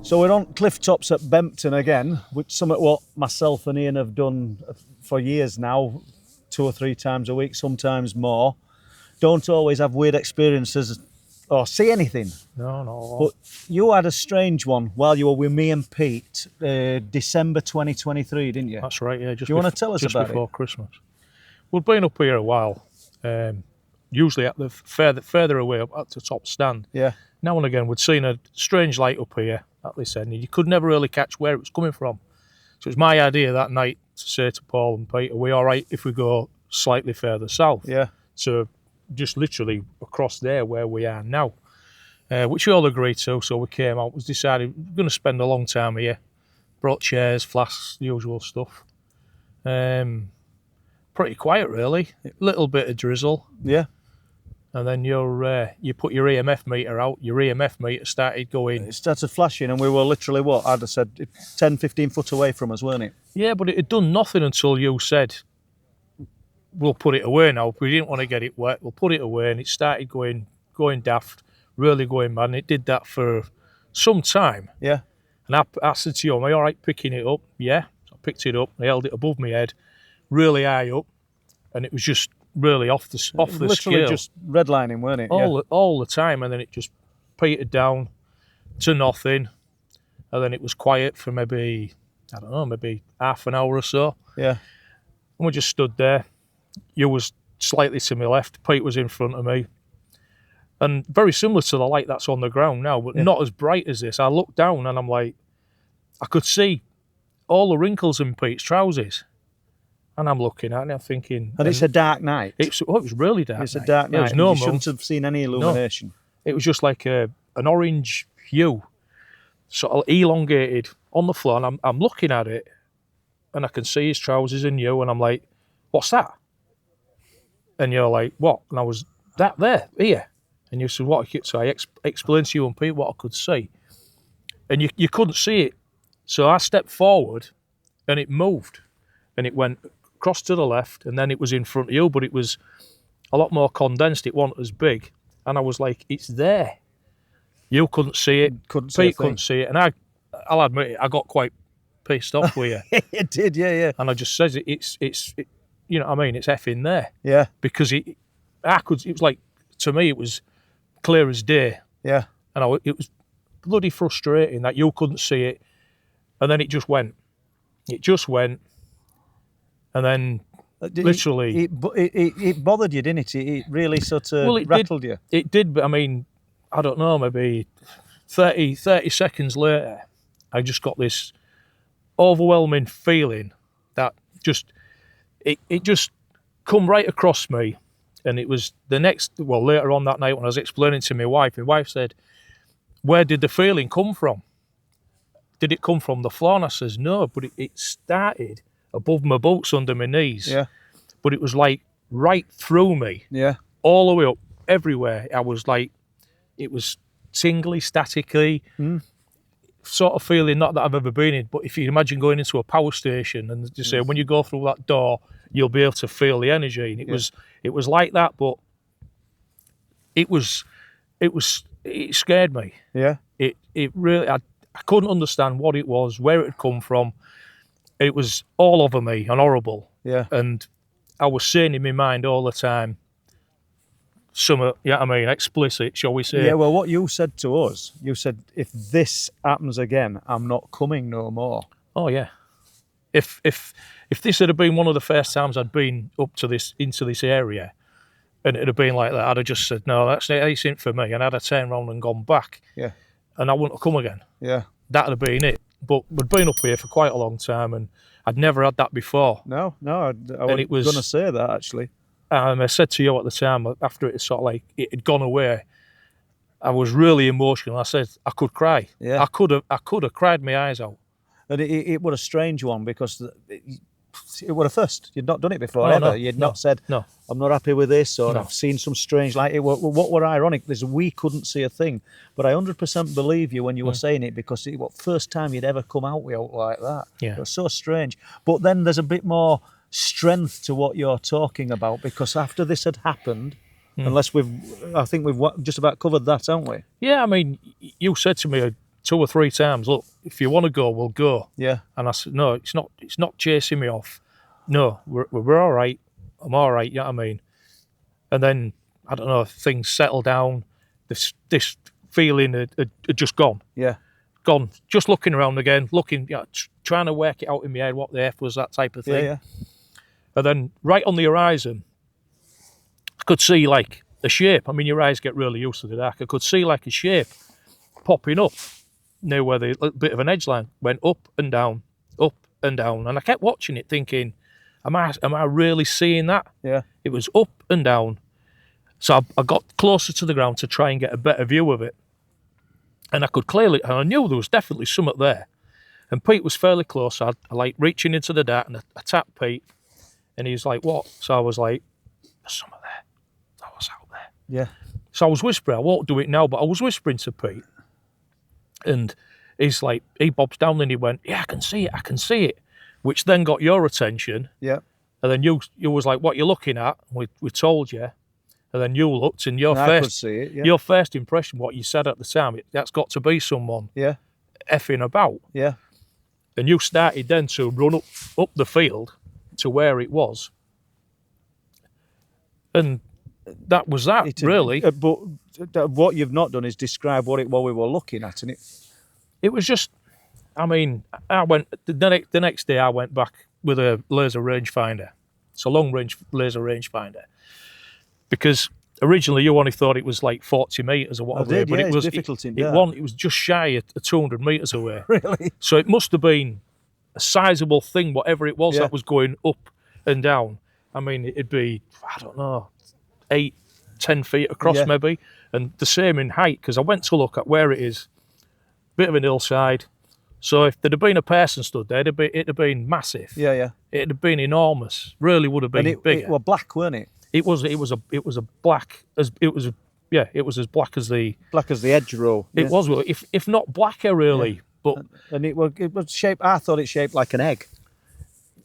So we're on cliff tops at Bempton again, which something what myself and Ian have done for years now, 2 or 3 times a week, sometimes more. Don't always have weird experiences or see anything. No. But you had a strange one while you were with me and Pete, December 2023, didn't you? That's right, yeah. Do you want to tell us about it? Just before Christmas. We've been up here a while, usually at the further away up at the top stand. Yeah. Now and again, we'd seen a strange light up here at this end, and you could never really catch where it was coming from. So it was my idea that night to say to Paul and Pete, are we all right if we go slightly further south? Yeah. So just literally across there where we are now, which we all agreed to. So we came out, was decided we're going to spend a long time here. Brought chairs, flasks, the usual stuff. Pretty quiet really, a little bit of drizzle. Yeah. And then you put your EMF meter out, your EMF meter started going. It started flashing and we were literally, what, I'd have said 10, 15 foot away from us, weren't it? Yeah, but it had done nothing until you said, we'll put it away now. We didn't want to get it wet, we'll put it away, and it started going daft, really going mad, and it did that for some time. Yeah. And I said to you, am I all right picking it up? Yeah. So I picked it up, I held it above my head, really high up, and it was just really off the literally scale. Just redlining, weren't it? All the time, and then it just petered down to nothing, and then it was quiet for maybe, I don't know, maybe half an hour or so. Yeah. And we just stood there. You was slightly to my left, Pete was in front of me, and very similar to the light that's on the ground now, but not as bright as this. I looked down and I'm like, I could see all the wrinkles in Pete's trousers. And I'm looking at it and I'm thinking... And it's a dark night. It was really dark. It's a dark night. No, you shouldn't have seen any illumination. No. It was just like an orange hue, sort of elongated on the floor. And I'm looking at it and I can see his trousers and you, and I'm like, what's that? And you're like, what? And I was, that there, here. And you said, what? So I explained to you and Pete what I could see. And you couldn't see it. So I stepped forward and it moved. And it went across to the left, and then it was in front of you, but it was a lot more condensed. It wasn't as big. And I was like, it's there. You couldn't see it. Pete couldn't see it. And I'll admit it, I got quite pissed off with you. It did, yeah. And I just says it's you know what I mean, it's effing there. Yeah. Because it was like, to me, it was clear as day. Yeah. And it was bloody frustrating that you couldn't see it. And then it just went. And then literally... It bothered you, didn't it? It really sort of rattled you. It did, but I mean, I don't know, maybe 30 seconds later, I just got this overwhelming feeling that it just come right across me. And it was later on that night when I was explaining to my wife said, where did the feeling come from? Did it come from the floor? And I says, no, but it started above my boots, under my knees. Yeah. But it was like right through me. Yeah. All the way up, everywhere. I was like, it was tingly, staticky, sort of feeling, not that I've ever been in, but if you imagine going into a power station and just say, when you go through that door, you'll be able to feel the energy. And it was like that, but it scared me. Yeah. It really, I couldn't understand what it was, where it had come from. It was all over me and horrible. Yeah. And I was saying in my mind all the time, explicit, shall we say. Yeah, well, what you said to us, you said, if this happens again, I'm not coming no more. Oh, yeah. If this had been one of the first times I'd been into this area, and it had been like that, I'd have just said, no, that's it for me. And I'd have turned around and gone back. Yeah. And I wouldn't have come again. Yeah. That'd have been it. But we'd been up here for quite a long time, and I'd never had that before. No, I was going to say that, actually. I said to you at the time, after it sort of like, it had gone away, I was really emotional. I said, I could cry. Yeah. I could have cried my eyes out. And it was a strange one, because it was a first. You'd not done it before, ever. You'd not said, no, I'm not happy with this, or I've seen some strange light. What were ironic is we couldn't see a thing. But I 100% believe you when you were saying it, because it was the first time you'd ever come out with it like that. Yeah. It was so strange. But then there's a bit more strength to what you're talking about, because after this had happened, I think we've just about covered that, haven't we? Yeah, I mean, you said to me 2 or 3 times, look, if you want to go, we'll go. Yeah. And I said, no, it's not chasing me off. No, we're all right. I'm all right, you know what I mean? And then, I don't know, things settled down. This feeling had just gone. Yeah. Gone. Just looking around again, trying to work it out in my head what the F was, that type of thing. Yeah. And then right on the horizon, I could see like a shape. I mean, your eyes get really used to the dark. I could see like a shape popping up near where the little bit of an edge line went up and down. And I kept watching it thinking, am I really seeing that? Yeah. It was up and down. So I got closer to the ground to try and get a better view of it. And and I knew there was definitely something there. And Pete was fairly close. So I like reaching into the dark and I tapped Pete and he was like, what? So I was like, there's something there. That was out there. Yeah. So I was whispering, I won't do it now, but I was whispering to Pete. And he's like, he bobs down and he went, yeah, I can see it. Which then got your attention. Yeah. And then you was like, what you looking at? We told you. And then you looked and your first impression, what you said at the time, that's got to be someone effing about. Yeah. And you started then to run up the field to where it was. And that was that, really. But what you've not done is describe what we were looking at. And it was just, I mean, I went, the next day I went back with a laser rangefinder. It's a long-range laser rangefinder. Because originally you only thought it was like 40 metres or whatever. But it was difficult in there. It was just shy of 200 metres away. Really? So it must have been a sizable thing, whatever it was that was going up and down. I mean, it'd be, I don't know, 8-10 feet across maybe. And the same in height, because I went to look at where it is. Bit of an hillside. So if there'd have been a person stood there, it'd have been massive. Yeah. It'd have been enormous. Really would have been bigger. It was black, weren't it? It was as black as the edge row. It was, if not blacker really. Yeah. But and it was shaped. I thought it shaped like an egg,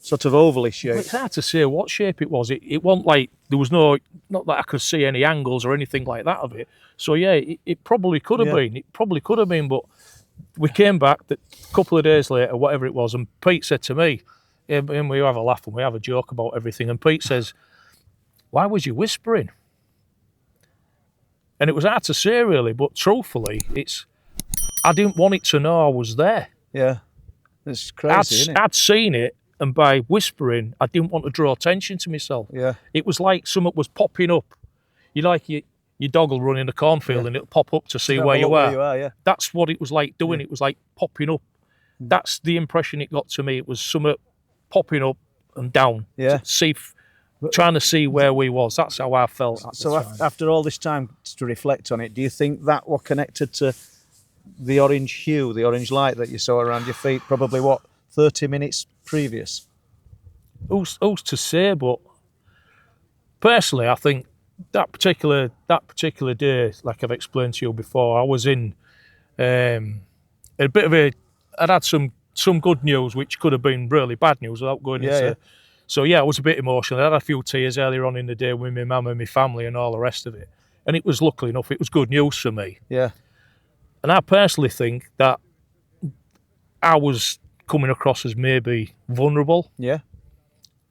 sort of ovally shaped. It's hard to say what shape it was. It wasn't like there was not that I could see any angles or anything like that of it. So yeah, it probably could have been. It probably could have been, but we came back a couple of days later, whatever it was, and Pete said to me, and we have a laugh and we have a joke about everything, and Pete says, why was you whispering? And it was hard to say really, but truthfully, I didn't want it to know I was there. Yeah, it's crazy, isn't it? I'd seen it, and by whispering, I didn't want to draw attention to myself. Yeah. It was like something was popping up. Your dog will run in the cornfield and it'll pop up to see where you are. That's what it was like doing. It was like popping up. That's the impression it got to me. It was something popping up and down. Yeah. Trying to see where we was. That's how I felt. So after all this time to reflect on it, do you think that were connected to the orange hue, the orange light that you saw around your feet? Probably 30 minutes previous. Who's to say? But personally, I think that particular day, like I've explained to you before, I was in a bit of I'd had some good news, which could have been really bad news without going into. Yeah. So yeah, I was a bit emotional. I had a few tears earlier on in the day with my mum and my family and all the rest of it. And it was, luckily enough, it was good news for me. Yeah. And I personally think that I was coming across as maybe vulnerable. Yeah.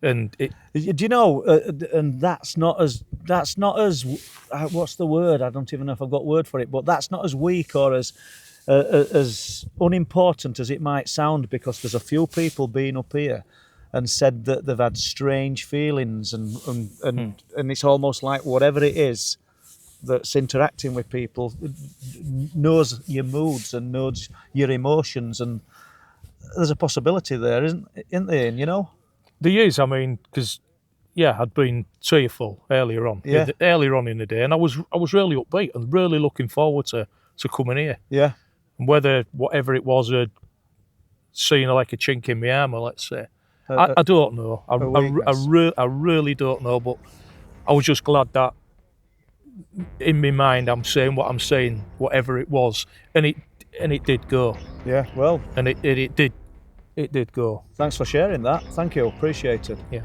And do you know? And that's not as what's the word? I don't even know if I've got a word for it. But that's not as weak or as unimportant as it might sound, because there's a few people been up here and said that they've had strange feelings and it's almost like whatever it is that's interacting with people knows your moods and knows your emotions, and there's a possibility there, isn't there? And, you know, there is. I mean, because I'd been tearful earlier on in the day, and I was really upbeat and really looking forward to coming here. Yeah, and whether whatever it was had seen like a chink in my armour, let's say. I don't know. I really don't know, but I was just glad that in my mind I'm saying what I'm saying, whatever it was, and it did go. Yeah, well, and it did go. Thanks for sharing that. Thank you, appreciate it. Yeah.